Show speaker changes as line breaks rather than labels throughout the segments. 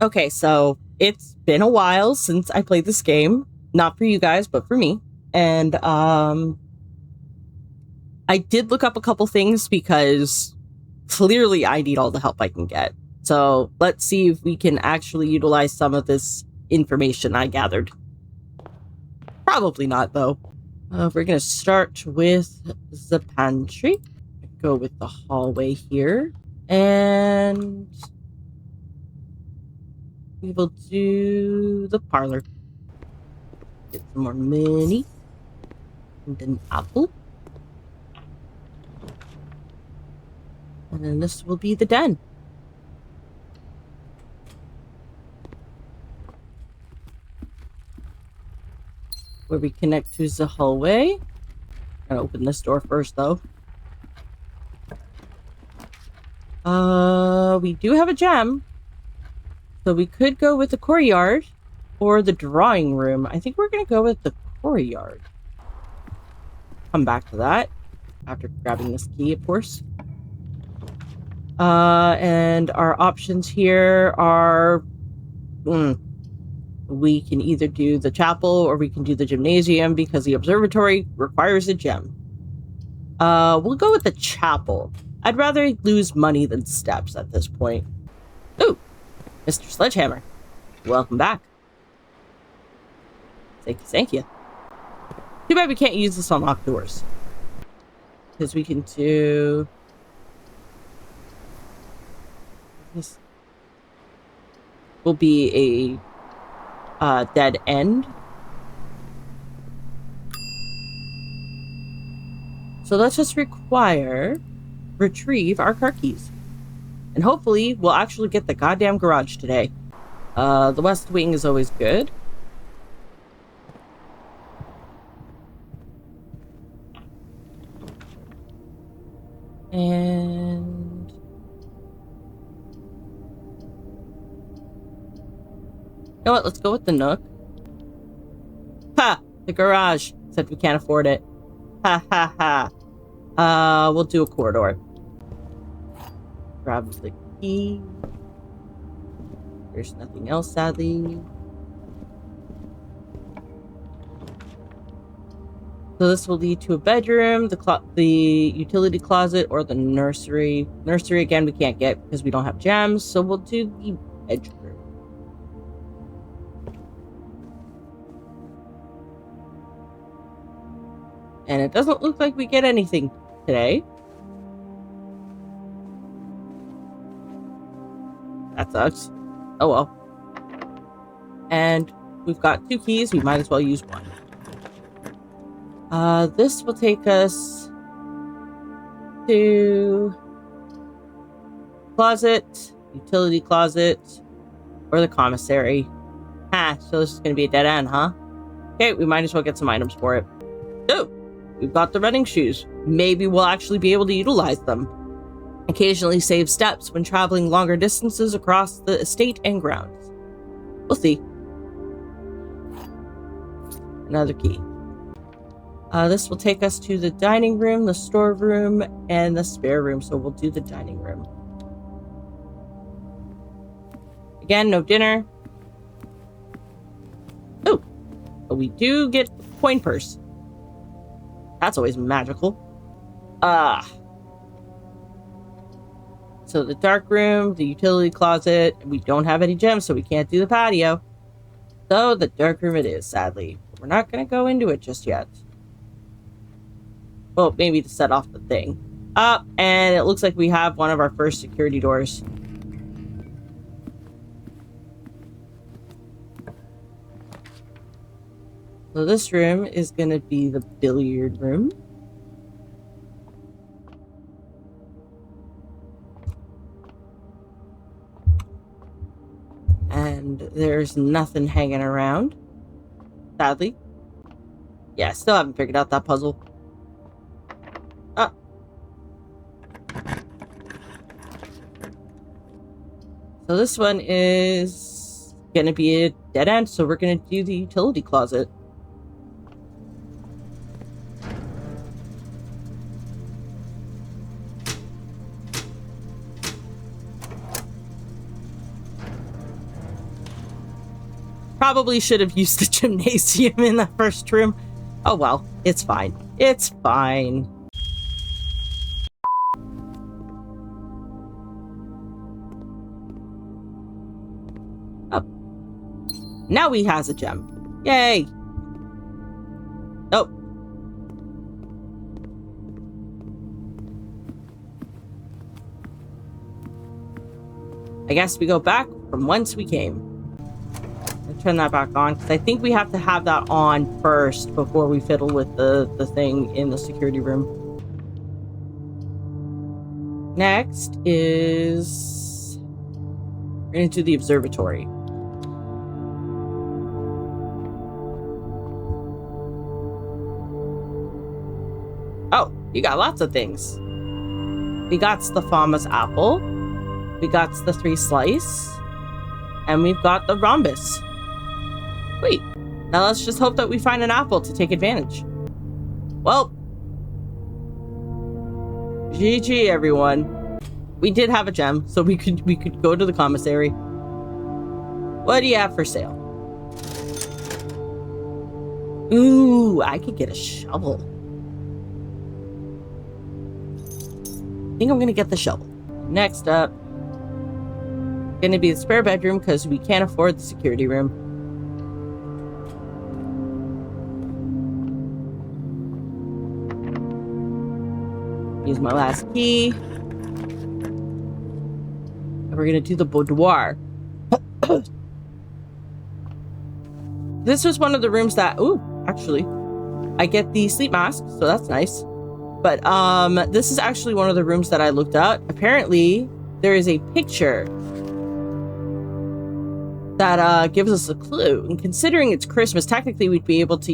Okay, so it's been a while since I played this game. Not for you guys, but for me. And I did look up a couple things because clearly I need all the help I can get. So let's see if we can actually utilize some of this information I gathered. Probably not, though. We're going to start with the pantry. Go with the hallway here. And we will do the parlor. Get some more money. And an apple. And then this will be the den. Where we connect to the hallway. Gonna open this door first, though. We do have a gem. So we could go with the courtyard or the drawing room. I think we're gonna go with the courtyard. Come back to that after grabbing this key, of course. And our options here are... we can either do the chapel or we can do the gymnasium because the observatory requires a gem. We'll go with the chapel. I'd rather lose money than steps at this point. Ooh, Mr. Sledgehammer. Welcome back. Thank you. Too bad we can't use this on locked doors. Because we can do... This will be a dead end. So let's just retrieve our car keys. And hopefully we'll actually get the goddamn garage today. The west wing is always good. And... you know what? Let's go with the nook. Ha! The garage. Said we can't afford it. Ha ha ha. We'll do a corridor. Grab the key. There's nothing else, sadly. So this will lead to a bedroom, the utility closet, or the nursery. Nursery, again, we can't get because we don't have gems, so we'll do the bedroom. And it doesn't look like we get anything today. That sucks. Oh well. And we've got 2 keys. We might as well use one. This will take us to closet, utility closet, or the commissary. So this is going to be a dead end, huh? Okay, we might as well get some items for it. Oh, we've got the running shoes. Maybe we'll actually be able to utilize them. Occasionally save steps when traveling longer distances across the estate and grounds. We'll see. Another key. This will take us to the dining room, the storeroom, and the spare room. So we'll do the dining room. Again, no dinner. Oh, but we do get a coin purse. That's always magical. So the dark room, the utility closet. We don't have any gems, so we can't do the patio. So the dark room it is, sadly. We're not going to go into it just yet. Well, maybe to set off the thing. And it looks like we have one of our first security doors. So this room is going to be the billiard room. And there's nothing hanging around. Sadly. Yeah, still haven't figured out that puzzle. So this one is going to be a dead end, so we're going to do the utility closet. probably should have used the gymnasium in the first room. Oh well, it's fine. It's fine. Oh. Now he has a gem. Yay! Oh. I guess we go back from whence we came. I'll turn that back on, because I think we have to have that on first before we fiddle with the thing in the security room. Next is... we're going to do the observatory. Oh, you got lots of things. We got the Farmer's apple. We got the 3 slice. And we've got the rhombus. Wait. Now let's just hope that we find an apple to take advantage. Well. GG, everyone. We did have a gem, so we could go to the commissary. What do you have for sale? Ooh, I could get a shovel. I think I'm gonna get the shovel. Next up, gonna be the spare bedroom because we can't afford the security room. Use my last key. And we're gonna do the boudoir. This was one of the rooms that, ooh, actually, I get the sleep mask, so that's nice. But this is actually one of the rooms that I looked at. Apparently, there is a picture that gives us a clue. And considering it's Christmas, technically we'd be able to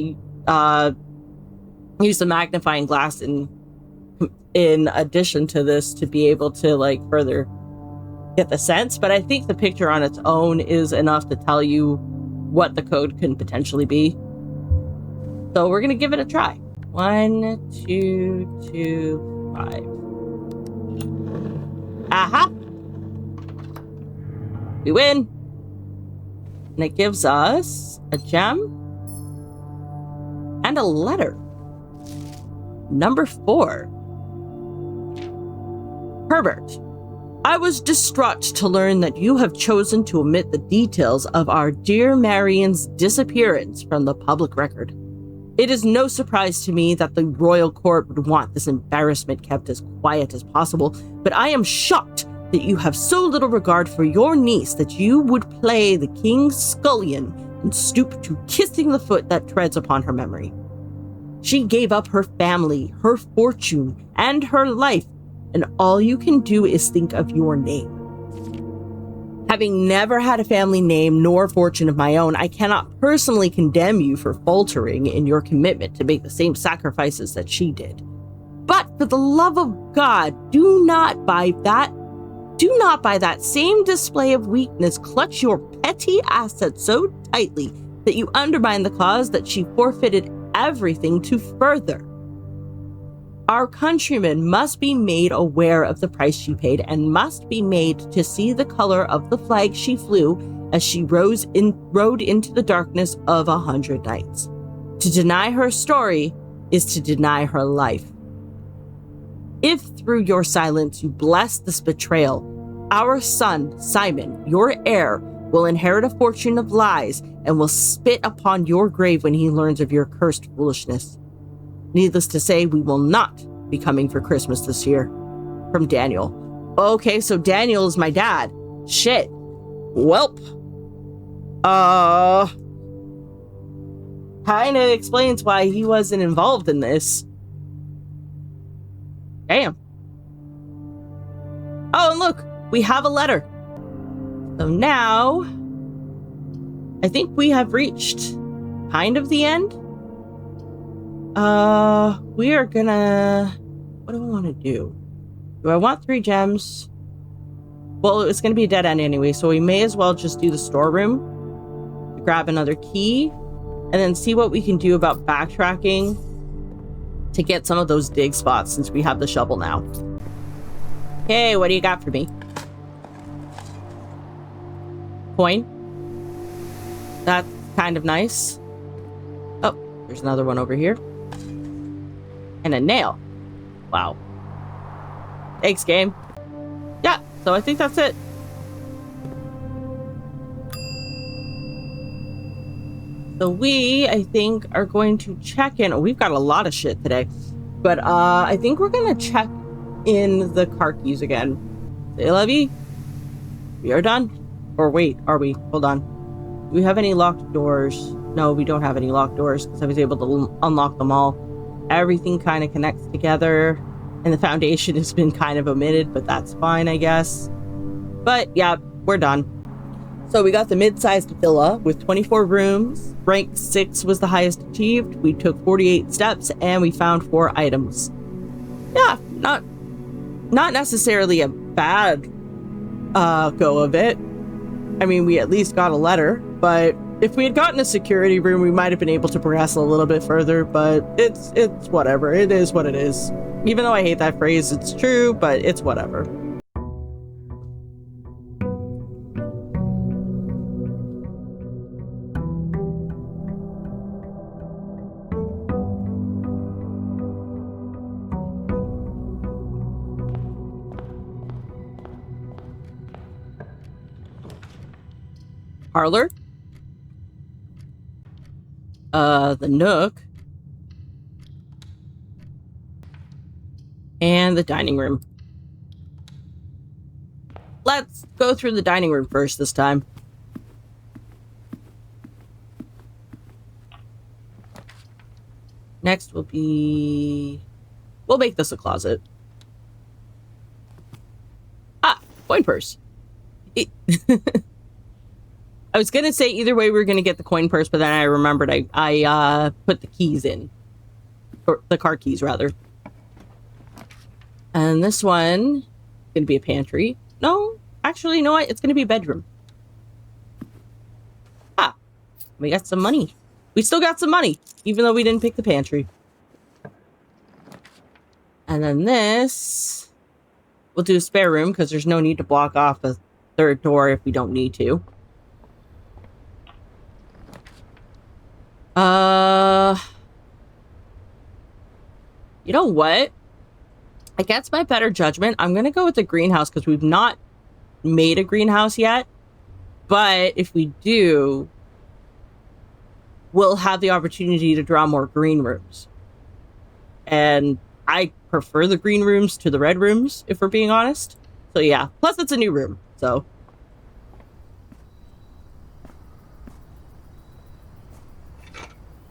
use the magnifying glass in addition to this to be able to like further get the sense. But I think the picture on its own is enough to tell you what the code can potentially be. So we're gonna give it a try. 1, 2, 2, 5. Aha! We win! And it gives us a gem and a letter. Number 4. Herbert, I was distraught to learn that you have chosen to omit the details of our dear Marian's disappearance from the public record. It is no surprise to me that the royal court would want this embarrassment kept as quiet as possible, but I am shocked that you have so little regard for your niece that you would play the king's scullion and stoop to kissing the foot that treads upon her memory. She gave up her family, her fortune, and her life, and all you can do is think of your name. Having never had a family name nor fortune of my own, I cannot personally condemn you for faltering in your commitment to make the same sacrifices that she did. But for the love of God, do not by that same display of weakness clutch your petty assets so tightly that you undermine the cause that she forfeited everything to further. Our countrymen must be made aware of the price she paid and must be made to see the color of the flag she flew as she rode into the darkness of 100 nights. To deny her story is to deny her life. If through your silence you bless this betrayal, our son, Simon, your heir, will inherit a fortune of lies and will spit upon your grave when he learns of your cursed foolishness. Needless to say, we will not be coming for Christmas this year. From Daniel. Okay, so Daniel is my dad. Shit. Welp. Kinda explains why he wasn't involved in this. Damn. Oh, and look, we have a letter. So now, I think we have reached kind of the end. We are gonna... what do I want to do? Do I want 3 gems? Well, it's gonna be a dead end anyway, so we may as well just do the storeroom. Grab another key, and then see what we can do about backtracking to get some of those dig spots since we have the shovel now. Hey, what do you got for me? Coin? That's kind of nice. Oh, there's another one over here. And a nail. Wow. Thanks, game. Yeah, so I think that's it. So we, I think, are going to check in. Oh, we've got a lot of shit today. But I think we're going to check in the car keys again. Say, Levy, we are done. Or wait, are we? Hold on. Do we have any locked doors? No, we don't have any locked doors because I was able to unlock them all. Everything kind of connects together. And the foundation has been kind of omitted, but that's fine, I guess. But yeah, we're done. So we got the mid-sized villa with 24 rooms. Rank 6 was the highest achieved. We took 48 steps and we found 4 items. Yeah, not necessarily a bad go of it. I mean, we at least got a letter, but if we had gotten a security room, we might have been able to progress a little bit further, but it's whatever. It is what it is. Even though I hate that phrase, it's true, but it's whatever. Parlor. The Nook. And the dining room. Let's go through the dining room first this time. Next will be... We'll make this a closet. Ah, coin purse. I was gonna say either way we were gonna get the coin purse, but then I remembered I put the keys in. Or the car keys, rather. And this one is gonna be a pantry. No, actually, you know what? It's gonna be a bedroom. Ah, we got some money. We still got some money, even though we didn't pick the pantry. And then this, we'll do a spare room because there's no need to block off a third door if we don't need to. You know what? Against my better judgment, I'm gonna go with the greenhouse because we've not made a greenhouse yet. But if we do, we'll have the opportunity to draw more green rooms. And I prefer the green rooms to the red rooms, if we're being honest. So yeah, plus it's a new room, so.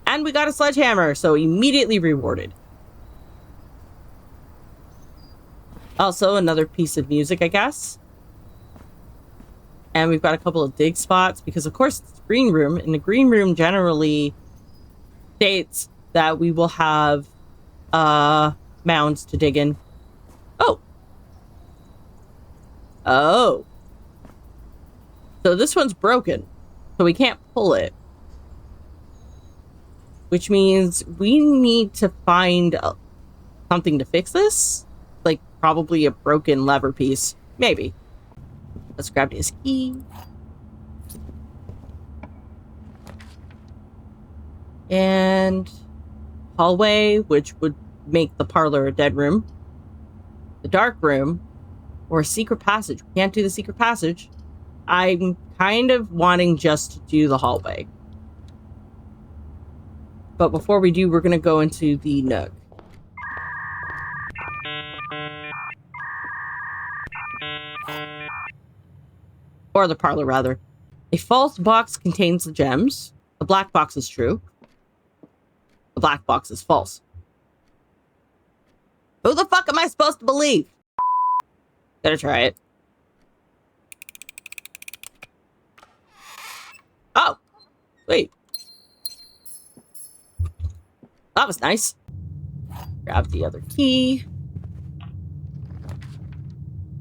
And we got a sledgehammer, so immediately rewarded. Also, another piece of music, I guess. And we've got a couple of dig spots, because of course it's a green room, and the green room generally states that we will have mounds to dig in. Oh. Oh. So this one's broken, so we can't pull it. Which means we need to find something to fix this. Like, probably a broken lever piece. Maybe. Let's grab his key. And hallway, which would make the parlor a dead room. The dark room, or a secret passage. We can't do the secret passage. I'm kind of wanting just to do the hallway. But before we do, we're going to go into the Nook. Or the parlor, rather. A false box contains the gems. The black box is true. The black box is false. Who the fuck am I supposed to believe? Better try it. Oh! Wait. That was nice. Grab the other key.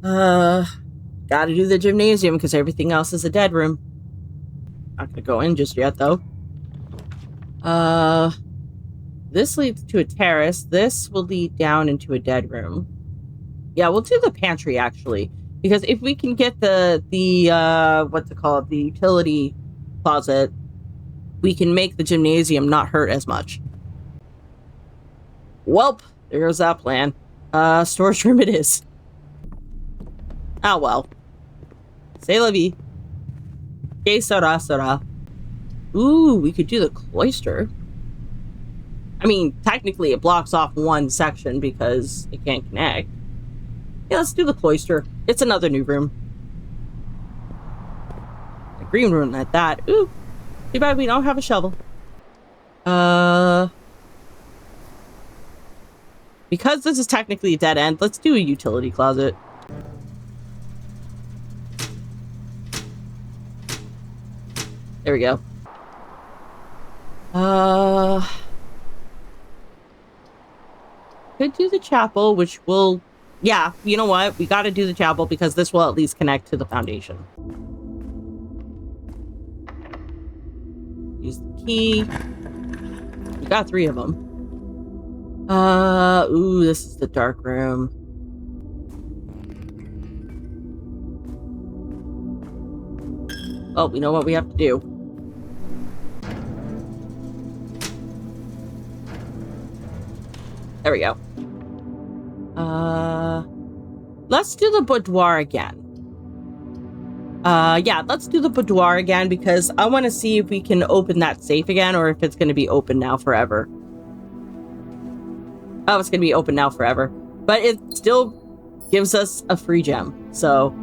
Gotta do the gymnasium because everything else is a dead room. Not gonna go in just yet, though. This leads to a terrace. This will lead down into a dead room. Yeah, we'll do the pantry, actually. Because if we can get the what's it called? The utility closet, we can make the gymnasium not hurt as much. Welp, there goes that plan. Storage room it is. Ah, well. C'est la vie. Que sera, sera. Ooh, we could do the cloister. I mean, technically it blocks off one section because it can't connect. Yeah, let's do the cloister. It's another new room. A green room at that. Ooh, too bad we don't have a shovel. Because this is technically a dead end, let's do a utility closet. There we go. Could do the chapel, which will... Yeah, you know what? We gotta do the chapel because this will at least connect to the foundation. Use the key. We got 3 of them. Ooh, this is the dark room. Oh, we know what we have to do. There we go. Let's do the boudoir again. Yeah, let's do the boudoir again because I want to see if we can open that safe again or if it's going to be open now forever. Oh, it's going to be open now forever. But it still gives us a free gem, so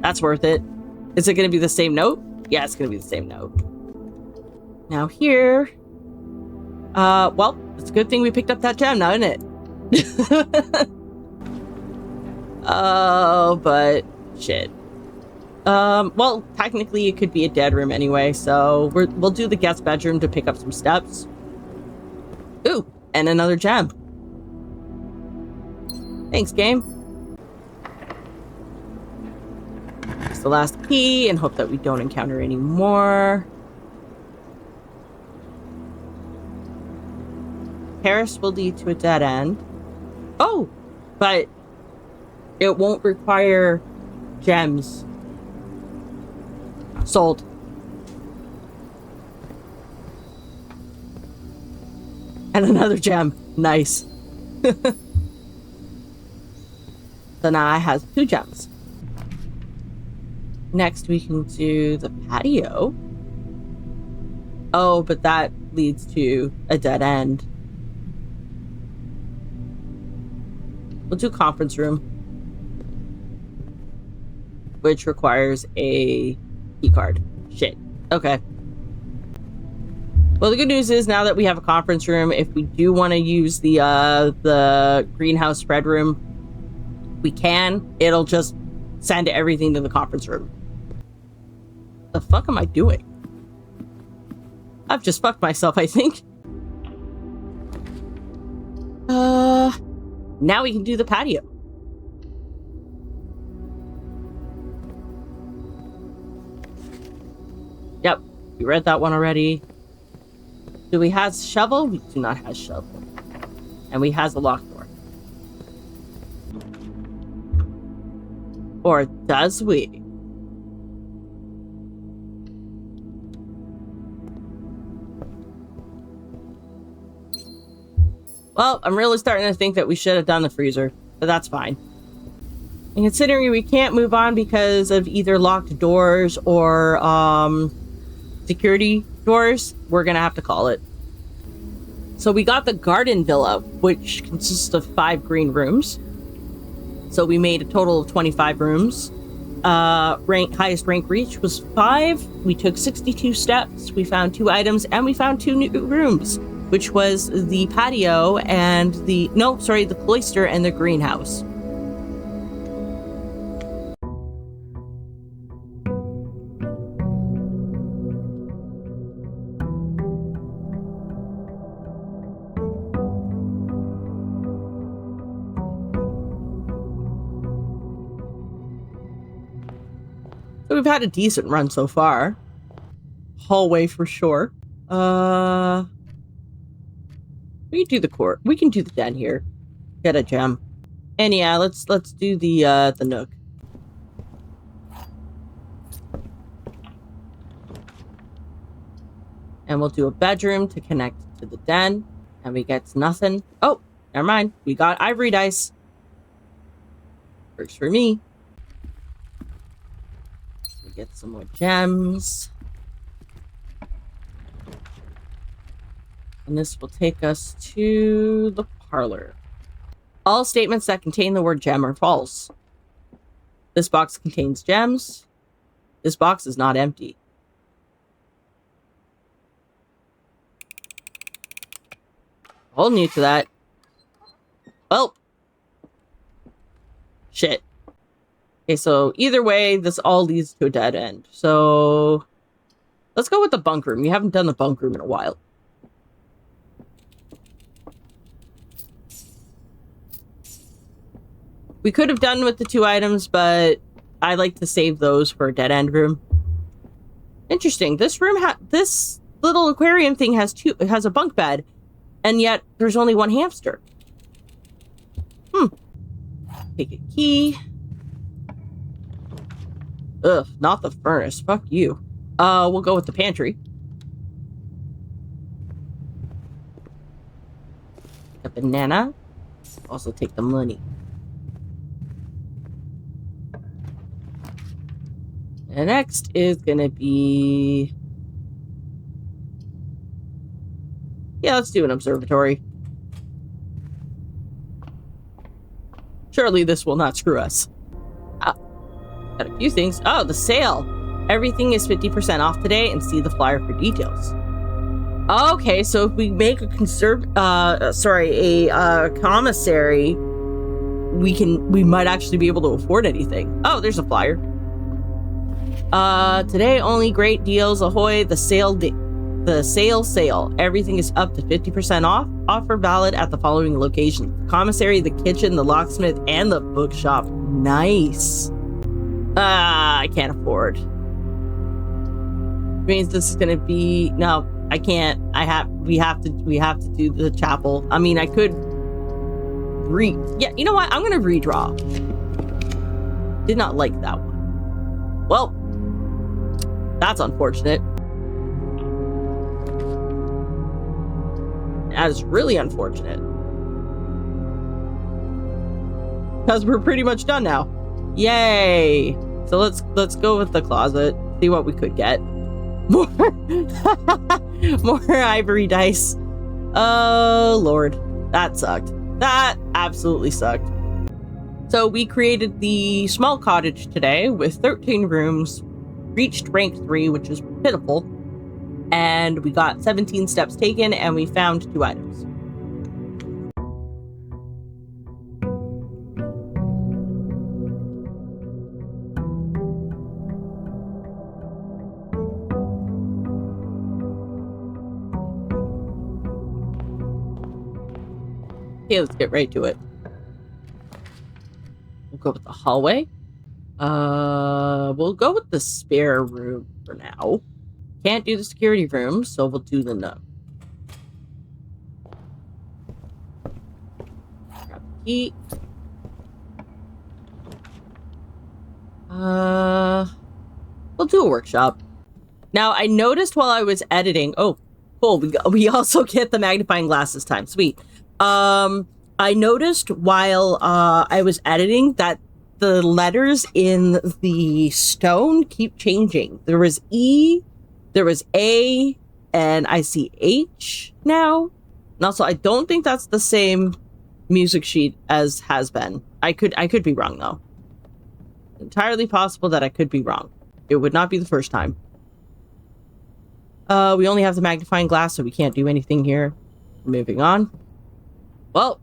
that's worth it. Is it going to be the same note? Yeah, it's going to be the same note. Now here... well, it's a good thing we picked up that gem now, isn't it? Oh, but shit. Well, technically it could be a dead room anyway, so we'll do the guest bedroom to pick up some steps. Ooh, and another gem. Thanks, game. It's the last key and hope that we don't encounter any more. Terrace will lead to a dead end. Oh, but it won't require gems. Sold. And another gem. Nice. So now I have 2 gems. Next we can do the patio. Oh, but that leads to a dead end. We'll do conference room, which requires a key card. Shit. Okay. Well, the good news is now that we have a conference room, if we do want to use the greenhouse spread room, we can. It'll just send everything to the conference room. The fuck am I doing? I've just fucked myself, I think. Now we can do the patio. Yep, we read that one already. Do we have shovel? We do not have shovel. And we has a locked door. Or does we? Well, I'm really starting to think that we should have done the freezer, but that's fine. And considering we can't move on because of either locked doors or security doors, we're gonna have to call it. So we got the garden villa, which consists of 5 green rooms. So we made a total of 25 rooms. Highest rank reach was 5. We took 62 steps. We found 2 items, and we found 2 new rooms, which was the patio and the cloister and the greenhouse. So we've had a decent run so far. Hallway for sure. We can do the court. We can do the den here. Get a gem. And yeah, let's do the nook. And we'll do a bedroom to connect to the den. And we get nothing. Oh, never mind. We got ivory dice. Works for me. We get some more gems. And this will take us to the parlor. All statements that contain the word gem are false. This box contains gems. This box is not empty. All new to that. Well. Shit. Okay, so either way, this all leads to a dead end. So let's go with the bunk room. We haven't done the bunk room in a while. We could have done with the 2 items, but I like to save those for a dead end room. Interesting. This room this little aquarium thing has a bunk bed, and yet there's only 1 hamster. Take a key. Ugh, not the furnace. Fuck you. We'll go with the pantry. Take a banana. Also take the money. And next is gonna be... yeah, let's do an observatory. Surely this will not screw us. Got a few things. Oh, the sale. Everything is 50% off today, and see the flyer for details. Okay, so if we make a commissary, we might actually be able to afford anything. Oh, there's a flyer. Today only great deals ahoy. The sale sale. Everything is up to 50% off. Offer valid at the following locations: commissary, the kitchen, the locksmith, and the bookshop. Nice. I can't afford. Means this is gonna be... no, I can't. We have to do the chapel. I mean, I could yeah, you know what? I'm gonna redraw. Did not like that one. Well, that's unfortunate. That is really unfortunate. Because we're pretty much done now. Yay! So let's go with the closet. See what we could get. More ivory dice. Oh Lord, that sucked. That absolutely sucked. So we created the small cottage today with 13 rooms, reached rank 3, which is pitiful, and we got 17 steps taken, and we found 2 items. Okay, let's get right to it. We'll go with the hallway. We'll go with the spare room for now. Can't do the security room, so we'll do the nook. Grab the key. We'll do a workshop. Now, I noticed while I was editing... oh, cool. We also get the magnifying glass this time. Sweet. I noticed while I was editing that the letters in the stone keep changing. There was E, there was A, and I see H now. And also, I don't think that's the same music sheet as has been. I could be wrong, though. Entirely possible that I could be wrong. It would not be the first time. We only have the magnifying glass, so we can't do anything here. Moving on. Well,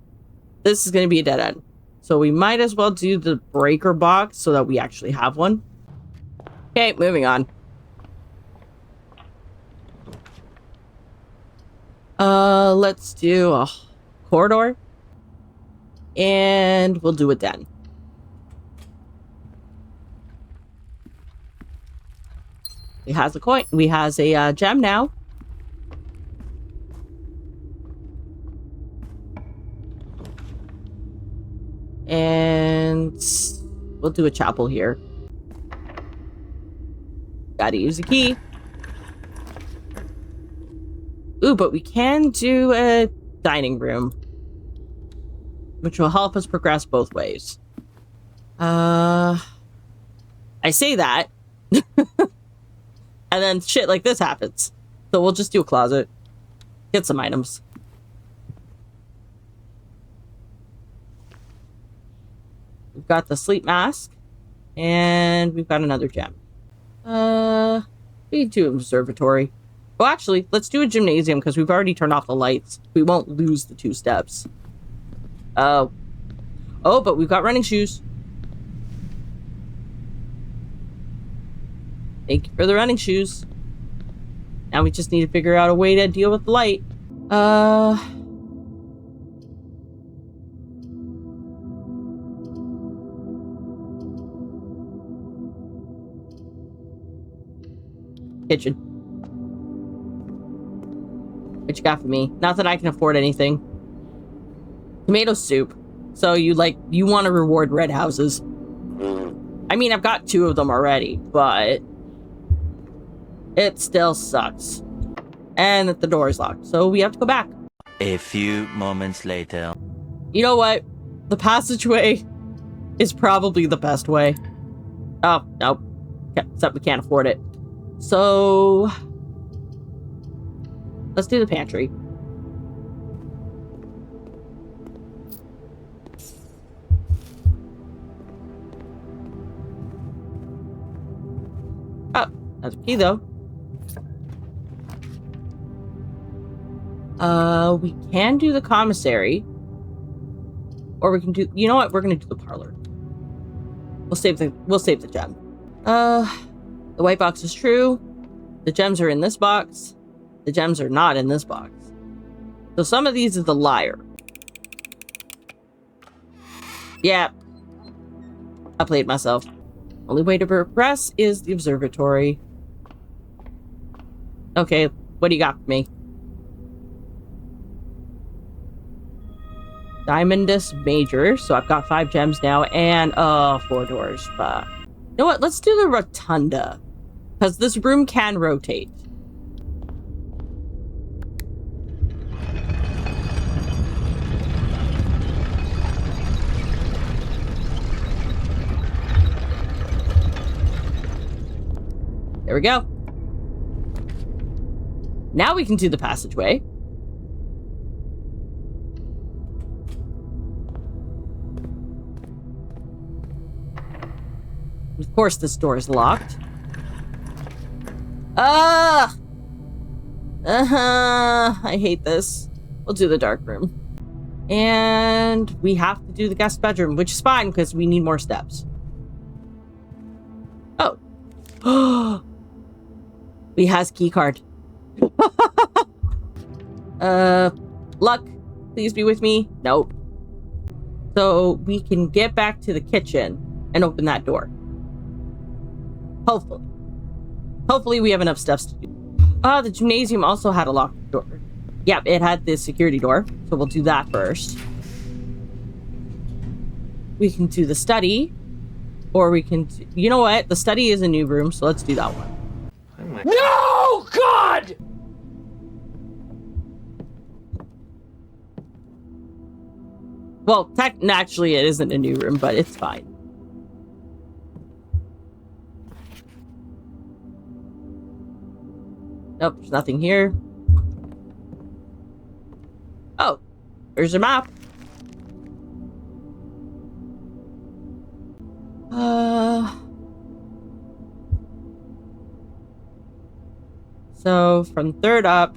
this is going to be a dead end. So we might as well do the breaker box so that we actually have one. Okay, moving on. Let's do a corridor. And we'll do a den. We has a coin. We has a gem now. And we'll do a chapel here. Gotta use the key. Ooh, but we can do a dining room, which will help us progress both ways. I say that, and then shit like this happens. So we'll just do a closet. Get some items. We've got the sleep mask, and we've got another gem. We can do an observatory. Well, actually, let's do a gymnasium because we've already turned off the lights. We won't lose the 2 steps. Oh, but we've got running shoes. Thank you for the running shoes. Now we just need to figure out a way to deal with the light. Kitchen. What you got for me? Not that I can afford anything. Tomato soup. So you want to reward red houses. I mean, I've got 2 of them already, but it still sucks. And that the door is locked, so we have to go back.
A few moments later.
You know what? The passageway is probably the best way. Oh, nope. Except we can't afford it. So let's do the pantry. Oh, that's a key though. We can do the commissary. Or we can do, you know what? We're gonna do the parlor. We'll save the gem. The white box is true. The gems are in this box. The gems are not in this box. So some of these is the liar. Yeah. I played myself. Only way to progress is the observatory. Okay, what do you got for me? Diamondus Major. So I've got 5 gems now and 4 doors. But you know what? Let's do the rotunda. Because this room can rotate. There we go. Now we can do the passageway. Of course, this door is locked. I hate this. We'll do the dark room. And we have to do the guest bedroom, which is fine because we need more steps. Oh. We has key card. Luck, please be with me. Nope. So we can get back to the kitchen and open that door. Hopefully. Hopefully we have enough steps to do. The gymnasium also had a locked door. Yep, it had the security door. So we'll do that first. We can do the study. Or we can... You know what? The study is a new room, so let's do that one.
No! God!
Well, actually, it isn't a new room, but it's fine. Nope, there's nothing here. Oh, there's a map. So from third up.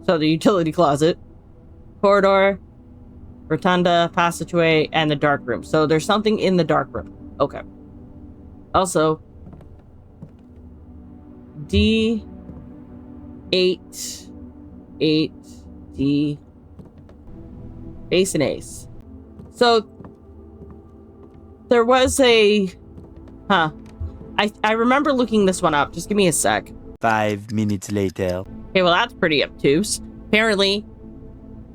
So the utility closet, corridor, rotunda, passageway, and the dark room. So there's something in the dark room. Okay. Also, D8, 8D, ace and ace. So there was a, I remember looking this one up. Just give me a sec.
5 minutes later.
Okay, well that's pretty obtuse. Apparently,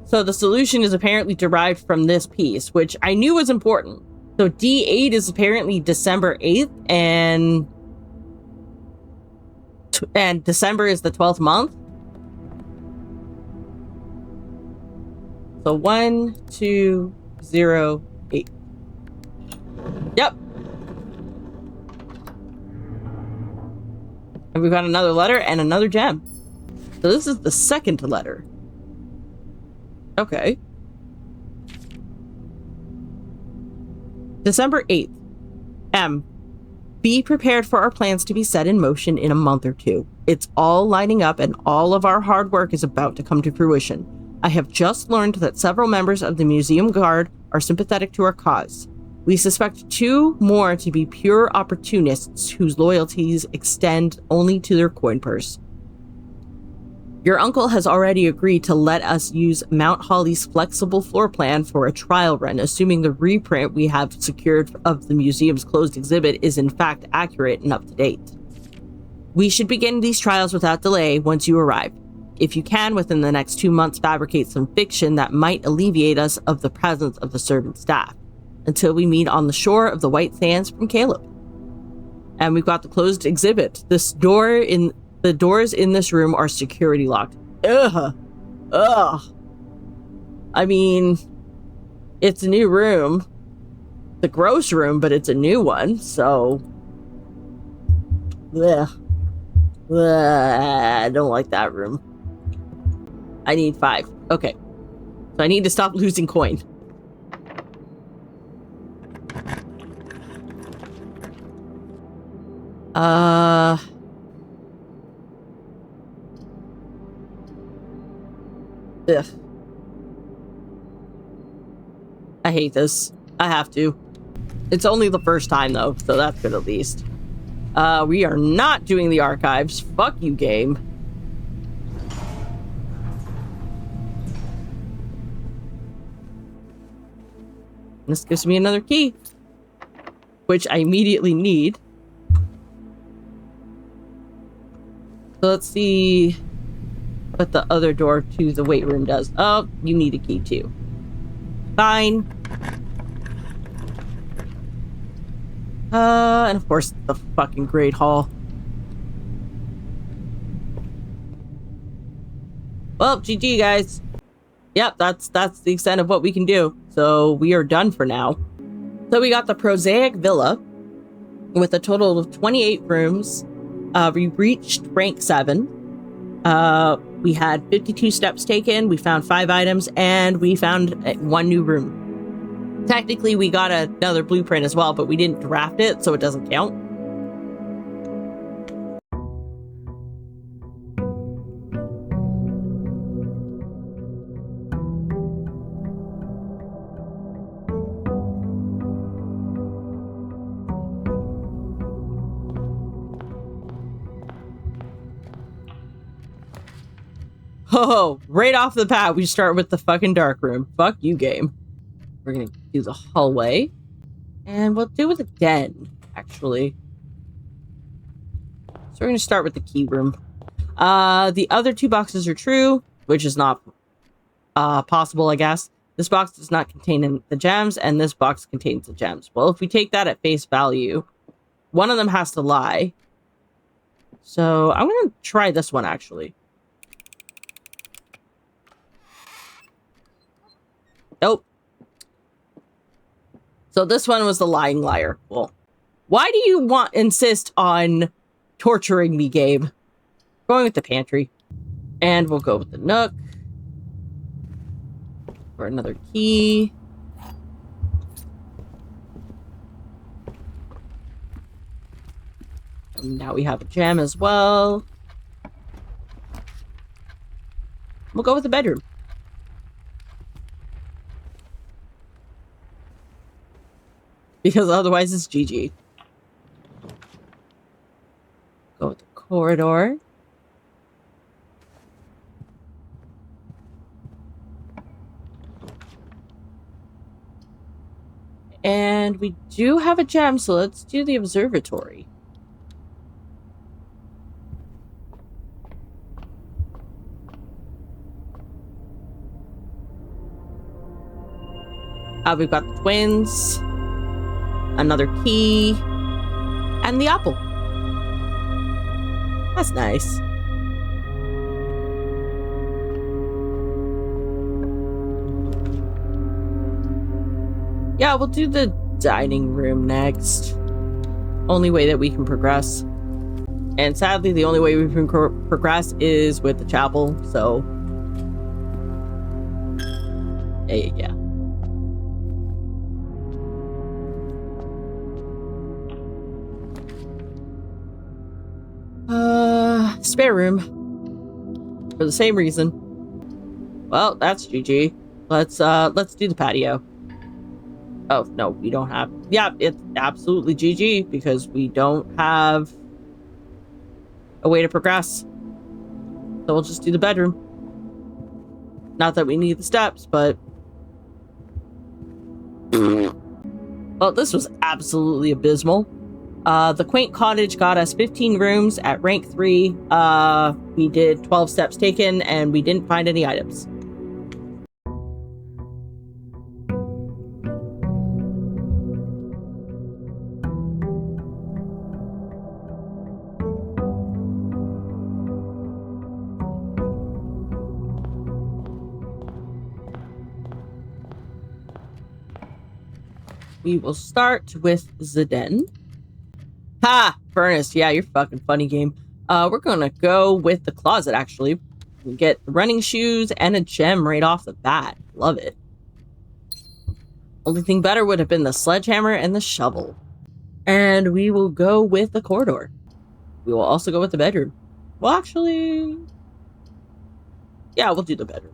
so the solution is apparently derived from this piece, which I knew was important. So D8 is apparently December 8th, and And December is the 12th month. So 1208. Yep. And we've got another letter and another gem. So this is the second letter. Okay. December 8th. M. Be prepared for our plans to be set in motion in a month or two. It's all lining up and all of our hard work is about to come to fruition. I have just learned that several members of the Museum Guard are sympathetic to our cause. We suspect 2 more to be pure opportunists whose loyalties extend only to their coin purse. Your uncle has already agreed to let us use Mount Holly's flexible floor plan for a trial run, assuming the reprint we have secured of the museum's closed exhibit is in fact accurate and up to date. We should begin these trials without delay once you arrive. If you can, within the next 2 months, fabricate some fiction that might alleviate us of the presence of the servant staff, until we meet on the shore of the White Sands from Caleb. And we've got the closed exhibit. The doors in this room are security locked. Ugh. I mean, it's a new room. The gross room, but it's a new one, so... Ugh. I don't like that room. I need 5. Okay. So I need to stop losing coin. Ugh. I hate this. I have to. It's only the first time, though, so that's good at least. We are not doing the archives. Fuck you, game. This gives me another key, which I immediately need. So let's see what the other door to the weight room does. Oh, you need a key too. Fine. And of course, the fucking Great Hall. Well, GG, guys. Yep, that's the extent of what we can do. So we are done for now. So we got the Prosaic Villa with a total of 28 rooms. We reached rank 7. We had 52 steps taken. We found 5 items, and we found 1 new room. Technically, we got another blueprint as well, but we didn't draft it, so it doesn't count. Oh, right off the bat, we start with the fucking dark room. Fuck you, game. We're gonna do the hallway. And we'll do with the den, actually. So we're gonna start with the key room. The other 2 boxes are true, which is not possible, I guess. This box does not contain the gems, and this box contains the gems. Well, if we take that at face value, one of them has to lie. So I'm gonna try this one, actually. Nope. So this one was the lying liar. Well, why do you insist on torturing me, Gabe? Going with the pantry. And we'll go with the nook. For another key. And now we have a gem as well. We'll go with the bedroom. Because otherwise it's GG. Go with the corridor. And we do have a gem, so let's do the observatory. We've got the twins. Another key, and the apple. That's nice. Yeah, we'll do the dining room next. Only way that we can progress. And sadly, the only way we can progress is with the chapel, so... yeah. Spare room. For the same reason. Well, that's GG. Let's do the patio. Oh, no, we don't have... Yeah, it's absolutely GG, because we don't have a way to progress. So we'll just do the bedroom. Not that we need the steps, but... Well, this was absolutely abysmal. The quaint cottage got us 15 rooms at rank 3. We did 12 steps taken, and we didn't find any items. We will start with Zeden. Ha! Furnace. Yeah, you're fucking funny, game. We're gonna go with the closet, actually. We get running shoes and a gem right off the bat. Love it. Only thing better would have been the sledgehammer and the shovel. And we will go with the corridor. We will also go with the bedroom. Well, actually... Yeah, we'll do the bedroom.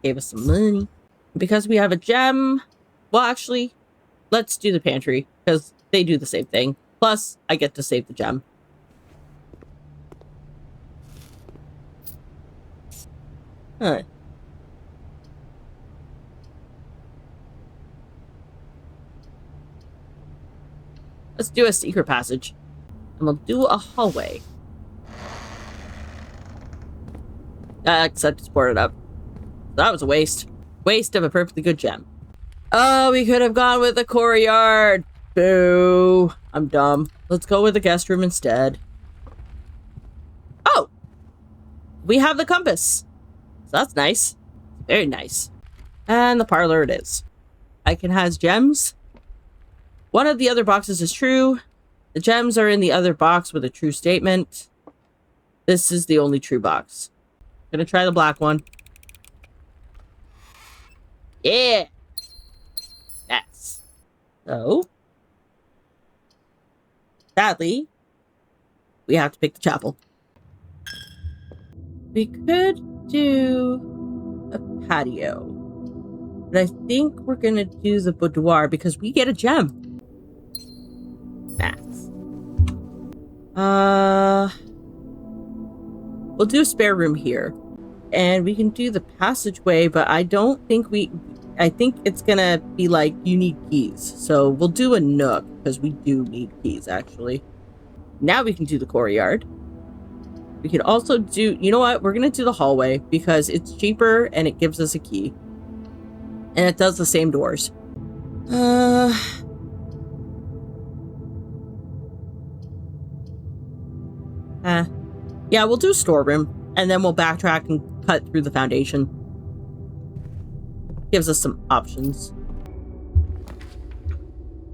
Gave us some money. Because we have a gem... Well, actually, let's do the pantry, because they do the same thing. Plus, I get to save the gem. Huh. Let's do a secret passage. And we'll do a hallway. Except it's boarded up. That was a waste. Waste of a perfectly good gem. Oh, we could have gone with the courtyard. Boo. I'm dumb. Let's go with the guest room instead. Oh! We have the compass. So that's nice. Very nice. And the parlor it is. Icon has gems. One of the other boxes is true. The gems are in the other box with a true statement. This is the only true box. Gonna try the black one. Yeah! Yes. So, sadly, we have to pick the chapel. We could do a patio. But I think we're gonna do the boudoir because we get a gem. Maths. We'll do a spare room here. And we can do the passageway, but I don't think I think it's gonna be like, you need keys. So we'll do a nook, because we do need keys, actually. Now we can do the courtyard. We could also do, you know what? We're gonna do the hallway, because it's cheaper, and it gives us a key. And it does the same doors. Yeah, we'll do storeroom, and then we'll backtrack and cut through the foundation. Gives us some options.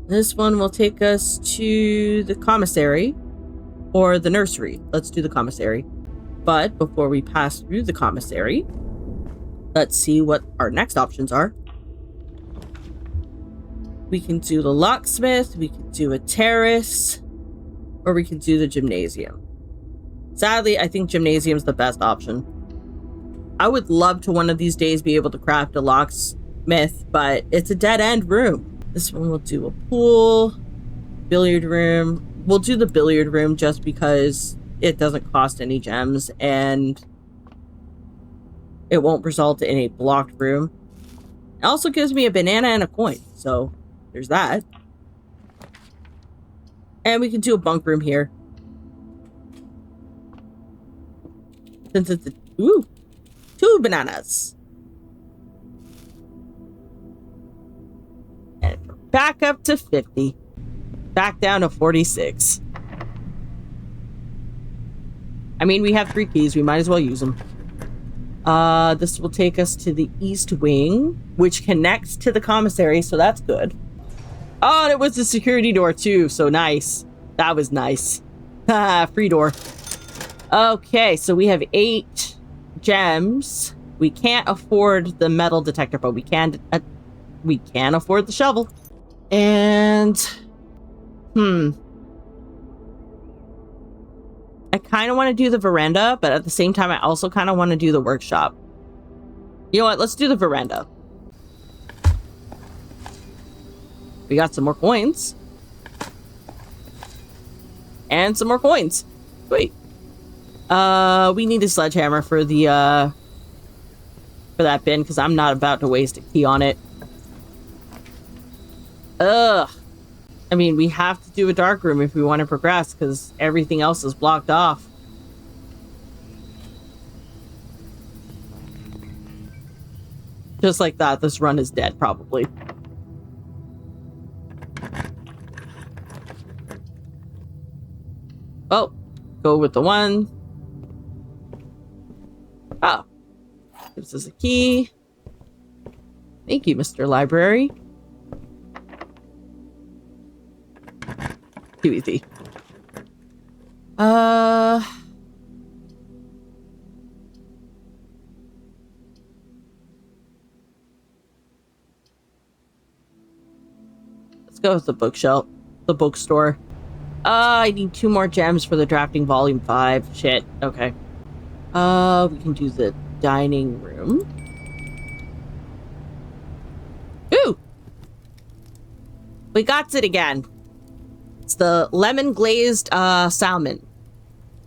This one will take us to the commissary or the nursery. Let's do the commissary. But before we pass through the commissary, let's see what our next options are. We can do the locksmith, we can do a terrace, or we can do the gymnasium. Sadly, I think gymnasium's the best option. I would love to one of these days be able to craft a locksmith, but it's a dead-end room. This one will do a pool, billiard room. We'll do the billiard room just because it doesn't cost any gems and it won't result in a blocked room. It also gives me a banana and a coin, so there's that. And we can do a bunk room here. Since it's a... Ooh! 2 bananas. And back up to 50. back down to 46. I mean, we have 3 keys. We might as well use them. This will take us to the east wing, which connects to the commissary, so that's good. Oh, and it was the security door too, so nice. That was nice. Free door. Okay, so we have 8 gems. We can't afford the metal detector, but we can afford the shovel. And I kind of want to do the veranda, but at the same time, I also kind of want to do the workshop. You know what? Let's do the veranda. We got some more coins. And some more coins. Sweet. We need a sledgehammer for the, for that bin, because I'm not about to waste a key on it. Ugh. I mean, we have to do a dark room if we want to progress, because everything else is blocked off. Just like that, this run is dead, probably. Oh, go with the 1. Oh. Gives us a key. Thank you, Mr. Library. Too easy. Let's go with the bookshelf. The bookstore. I need 2 more gems for the drafting volume 5. Shit. Okay. We can do the dining room. Ooh! We got it again. It's the lemon glazed salmon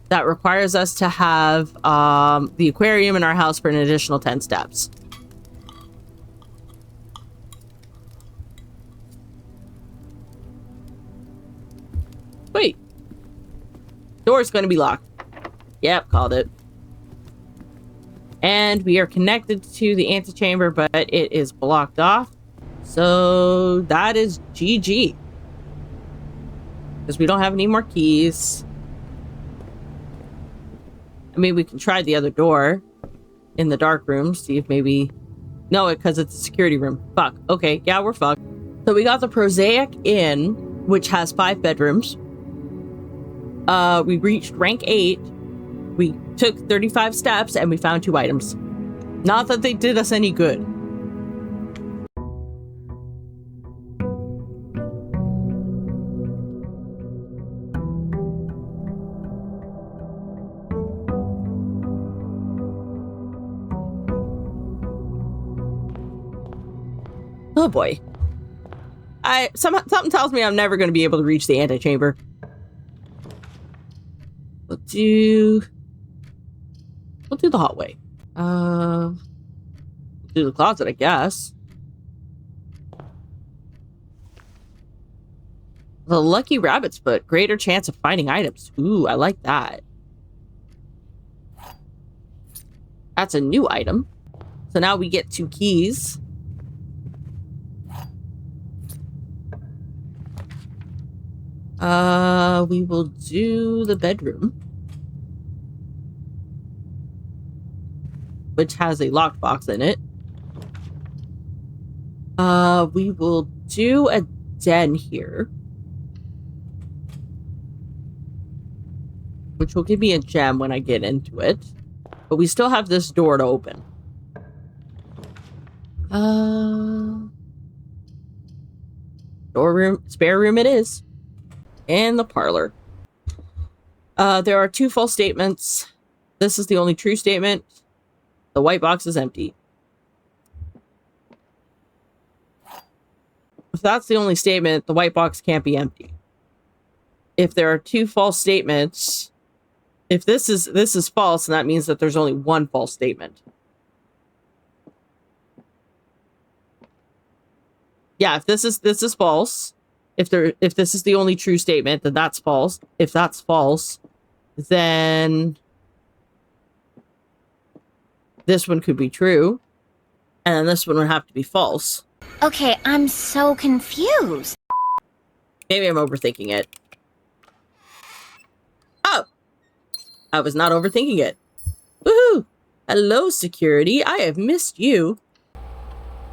that requires us to have the aquarium in our house for an additional 10 steps. Wait. Door's going to be locked. Yep, called it. And we are connected to the antechamber, but it is blocked off. So that is GG. Because we don't have any more keys. I mean, we can try the other door in the dark room. See if maybe... No, because it's a security room. Fuck. Okay, yeah, we're fucked. So we got the Prosaic Inn, which has 5 bedrooms. We reached rank 8. We took 35 steps and we found 2 items. Not that they did us any good. Oh boy. Something tells me I'm never going to be able to reach the antechamber. We'll do the hallway. We'll do the closet, I guess. The lucky rabbit's foot. Greater chance of finding items. Ooh, I like that. That's a new item. So now we get 2 keys. We will do the bedroom, which has a lockbox in it. We will do a den here, which will give me a gem when I get into it. But we still have this door to open. Spare room it is. And the parlor. There are 2 false statements. This is the only true statement. The white box is empty. If that's the only statement, the white box can't be empty. If there are 2 false statements, if this is false, then that means that there's only 1 false statement. Yeah, if this is false, if this is the only true statement, then that's false. If that's false, then this one could be true, and then this one would have to be false.
Okay, I'm so confused.
Maybe I'm overthinking it. Oh! I was not overthinking it. Woohoo! Hello, security. I have missed you.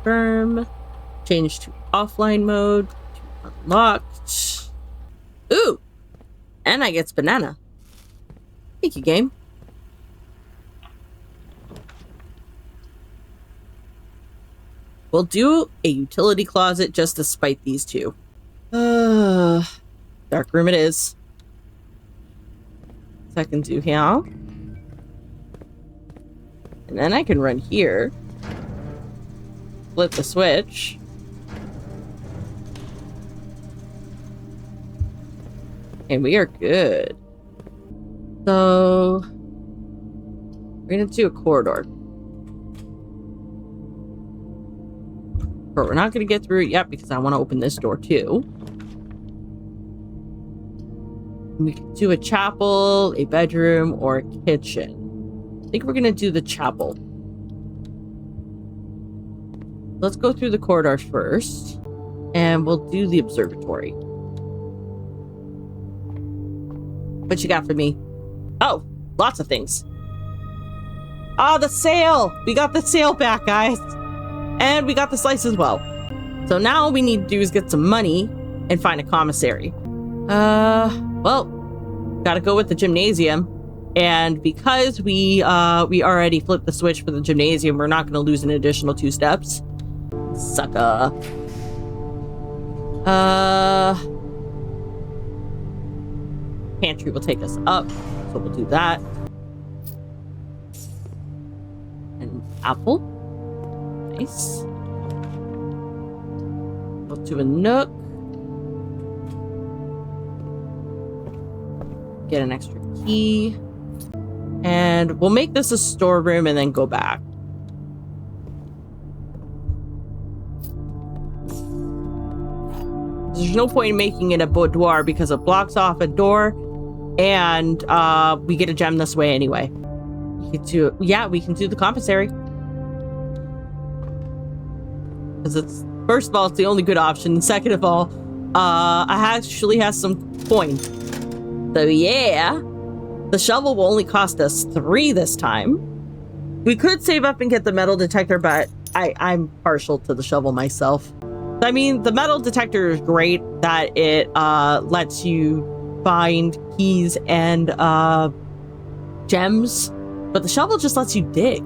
Confirm. Change to offline mode. Unlocked. Ooh! And I get banana. Thank you, game. We'll do a utility closet just to spite these two. Dark room it is. So I can do here. And then I can run here. Flip the switch. And we are good. So we're gonna do a corridor. But we're not gonna get through it yet because I want to open this door too. We can do a chapel, a bedroom, or a kitchen. I think we're gonna do the chapel. Let's go through the corridor first, and we'll do the observatory. What you got for me? Oh, lots of things. Ah, the sale! We got the sale back, guys. And we got the slice as well. So now all we need to do is get some money and find a commissary. Well, gotta go with the gymnasium. And because we already flipped the switch for the gymnasium, we're not gonna lose an additional 2 steps. Sucker. Pantry will take us up, so we'll do that. An apple. Nice. We'll do a nook. Get an extra key. And we'll make this a storeroom and then go back. There's no point in making it a boudoir because it blocks off a door and we get a gem this way anyway. We can do, yeah, we can do the commissary. Because it's, first of all, it's the only good option. Second of all, I actually has some coin. So yeah, the shovel will only cost us 3 this time. We could save up and get the metal detector, but I'm partial to the shovel myself. I mean, the metal detector is great that it lets you find keys and gems, but the shovel just lets you dig.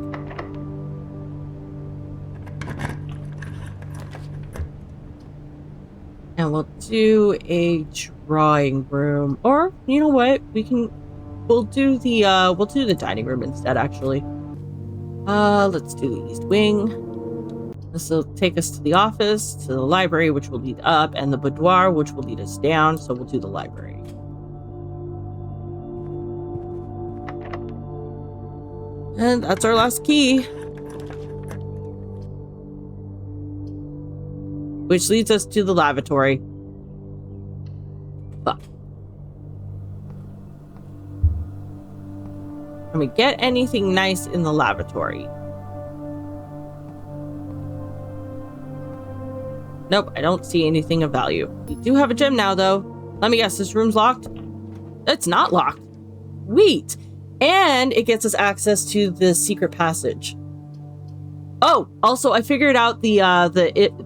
And we'll do a drawing room, or you know what? We'll do the dining room instead. Actually, let's do the east wing. This will take us to the office, to the library, which will lead up, and the boudoir, which will lead us down. So we'll do the library. And that's our last key. Which leads us to the lavatory. Fuck. Can we get anything nice in the lavatory? Nope, I don't see anything of value. We do have a gem now, though. Let me guess, this room's locked? It's not locked. Sweet. And it gets us access to the secret passage. Oh, also, I figured out the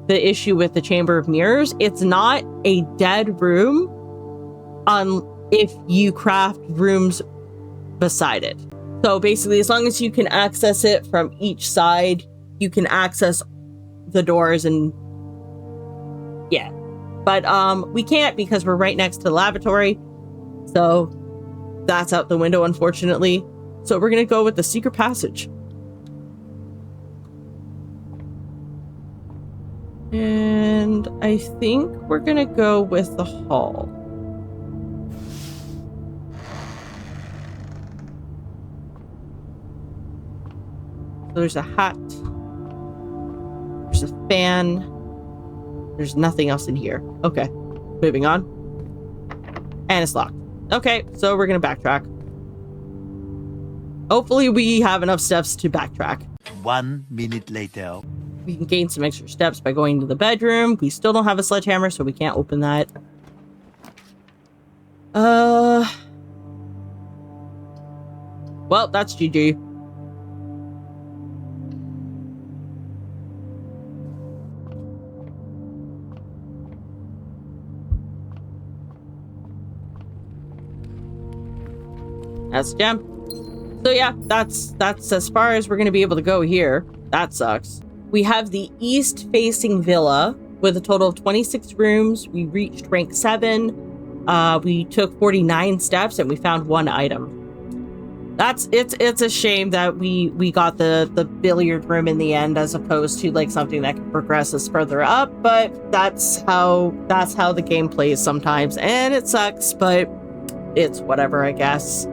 issue with the Chamber of Mirrors. It's not a dead room if you craft rooms beside it. So basically, as long as you can access it from each side, you can access the doors and yeah. But we can't because we're right next to the lavatory. So that's out the window, unfortunately. So we're going to go with the secret passage. And I think we're going to go with the hall. So there's a hat. There's a fan. There's nothing else in here. Okay, moving on. And it's locked. Okay, so we're going to backtrack. Hopefully we have enough steps to backtrack.
1 minute later.
We can gain some extra steps by going to the bedroom. We still don't have a sledgehammer, so we can't open that. Well, that's GG. That's a gem. So yeah, that's as far as we're gonna be able to go here. That sucks. We have the east-facing villa with a total of 26 rooms. We reached rank 7. We took 49 steps and we found 1 item. It's a shame that we got the billiard room in the end as opposed to like something that can progress us further up, but that's how the game plays sometimes, and it sucks, but it's whatever, I guess.